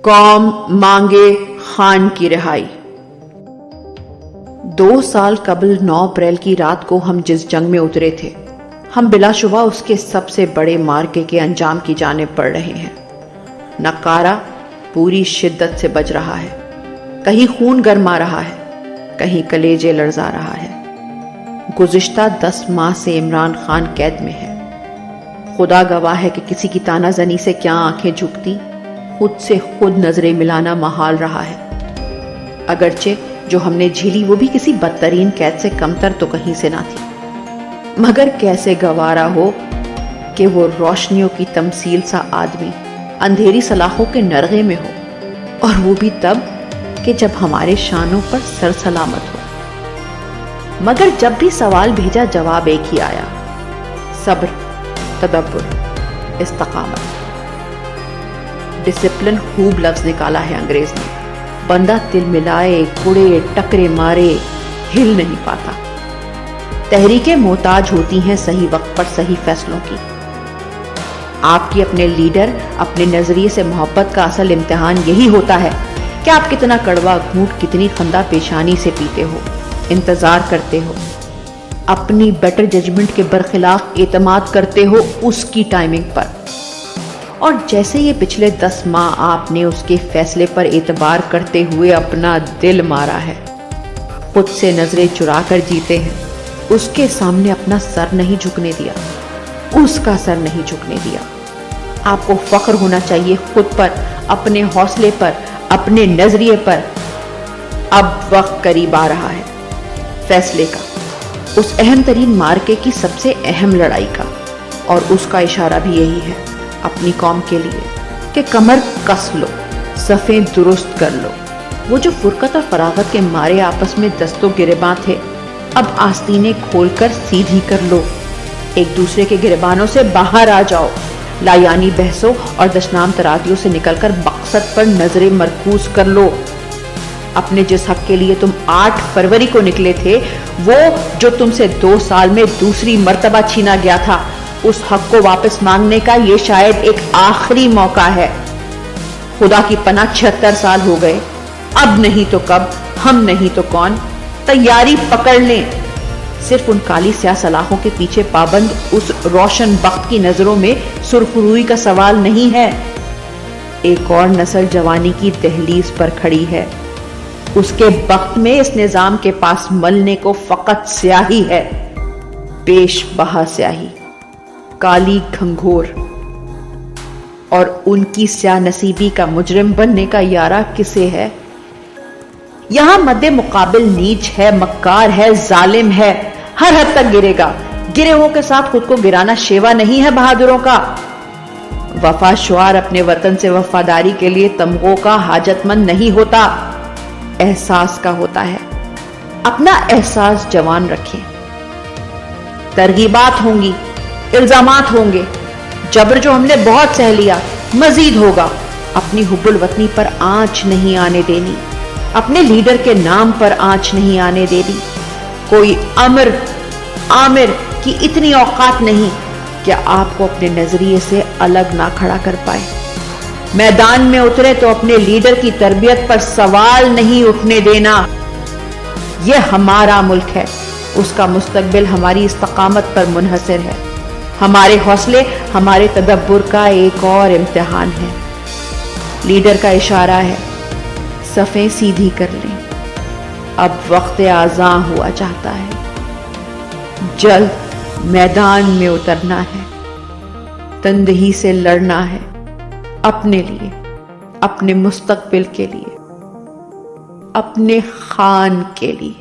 قوم مانگے خان کی رہائی۔ 2 سال قبل 9 اپریل کی رات کو ہم جس جنگ میں اترے تھے، ہم بلا شبہ اس کے سب سے بڑے مارکے کے انجام کی جانب بڑھ رہے ہیں۔ نقارہ پوری شدت سے بج رہا ہے، کہیں خون گرما رہا ہے، کہیں کلیجے لرزا رہا ہے۔ گزشتہ 10 ماہ سے عمران خان قید میں ہے۔ خدا گواہ ہے کہ کسی کی تانا زنی سے کیا آنکھیں جھکتی، خود سے خود نظریں ملانا محال رہا ہے۔ اگرچہ جو ہم نے جھیلی وہ بھی کسی بدترین قید سے کمتر تو کہیں سے نہ تھی، مگر کیسے گوارا ہو کہ وہ روشنیوں کی تمثیل سا آدمی اندھیری سلاخوں کے نرغے میں ہو، اور وہ بھی تب کہ جب ہمارے شانوں پر سر سلامت ہو۔ مگر جب بھی سوال بھیجا جواب ایک ہی آیا: صبر، تدبر، استقامت۔ ڈسپلن خوب لفظ نکالا ہے انگریز نے۔ بندہ تل ملائے، کڑے ٹکرے مارے، ہل نہیں پاتا۔ تحریکیں محتاج ہوتی ہیں صحیح وقت پر صحیح فیصلوں کی۔ آپ کی اپنے لیڈر، اپنے نظریے سے محبت کا اصل امتحان یہی ہوتا ہے کہ آپ کتنا کڑوا گھونٹ، کتنی خندہ پیشانی سے پیتے ہو، انتظار کرتے ہو، اپنی بیٹر ججمنٹ کے برخلاف اعتماد کرتے ہو اس کی ٹائمنگ پر۔ اور جیسے یہ پچھلے 10 ماہ آپ نے اس کے فیصلے پر اعتبار کرتے ہوئے اپنا دل مارا ہے، خود سے نظریں چرا کر جیتے ہیں، اس کے سامنے اپنا سر نہیں جھکنے دیا، اس کا سر نہیں جھکنے دیا۔ آپ کو فخر ہونا چاہیے خود پر، اپنے حوصلے پر، اپنے نظریے پر۔ اب وقت قریب آ رہا ہے فیصلے کا، اس اہم ترین مارکے کی سب سے اہم لڑائی کا، اور اس کا اشارہ بھی یہی ہے اپنی قوم کے لیے کہ کمر کس لو، صفیں درست کر لو۔ وہ جو فرقت اور فراغت کے مارے آپس میں دست و گریباں تھے، اب آستینیں کھول کر سیدھی کر لو، ایک دوسرے کے گریبانوں سے باہر آ جاؤ، لایانی بحثوں اور دشنام ترازیوں سے نکل کر مقصد پر نظریں مرکوز کر لو۔ اپنے جس حق کے لیے تم 8 فروری کو نکلے تھے، وہ جو تم سے 2 سال میں دوسری مرتبہ چھینا گیا تھا، اس حق کو واپس مانگنے کا یہ شاید ایک آخری موقع ہے۔ خدا کی پناہ 76 سال ہو گئے، اب نہیں تو کب، ہم نہیں تو کون، تیاری پکڑ لیں۔ صرف ان کالی سیاہ سلاخوں کے پیچھے پابند اس روشن بخت کی نظروں میں سرخروئی کا سوال نہیں ہے۔ ایک اور نسل جوانی کی دہلیز پر کھڑی ہے، اس کے بخت میں اس نظام کے پاس ملنے کو فقط سیاہی ہے، بیش بہا سیاہی، کالی گھنگھور، اور ان کی سیاہ نصیبی کا مجرم بننے کا یارہ کسے ہے؟ یہاں مد مقابل نیچ ہے، مکار ہے، ظالم ہے، ہر حد تک گرے گا۔ گروہوں کے ساتھ خود کو گرانا شیوا نہیں ہے بہادروں کا۔ وفا شعار اپنے وطن سے وفاداری کے لیے تمغوں کا حاجت مند نہیں ہوتا، احساس کا ہوتا ہے۔ اپنا احساس جوان رکھیں۔ ترغیبات ہوں گی، الزامات ہوں گے، جبر جو ہم نے بہت سہ لیا، مزید ہوگا۔ اپنی حب الوطنی پر آنچ نہیں آنے دینی، اپنے لیڈر کے نام پر آنچ نہیں آنے دینی۔ کوئی آمر کی اتنی اوقات نہیں کہ آپ کو اپنے نظریے سے الگ نہ کھڑا کر پائے۔ میدان میں اترے تو اپنے لیڈر کی تربیت پر سوال نہیں اٹھنے دینا۔ یہ ہمارا ملک ہے، اس کا مستقبل ہماری استقامت پر منحصر ہے۔ ہمارے حوصلے، ہمارے تدبر کا ایک اور امتحان ہے۔ لیڈر کا اشارہ ہے، صفیں سیدھی کر لیں، اب وقت آذاں ہوا چاہتا ہے۔ جلد میدان میں اترنا ہے، تندہی سے لڑنا ہے، اپنے لیے، اپنے مستقبل کے لیے، اپنے خان کے لیے۔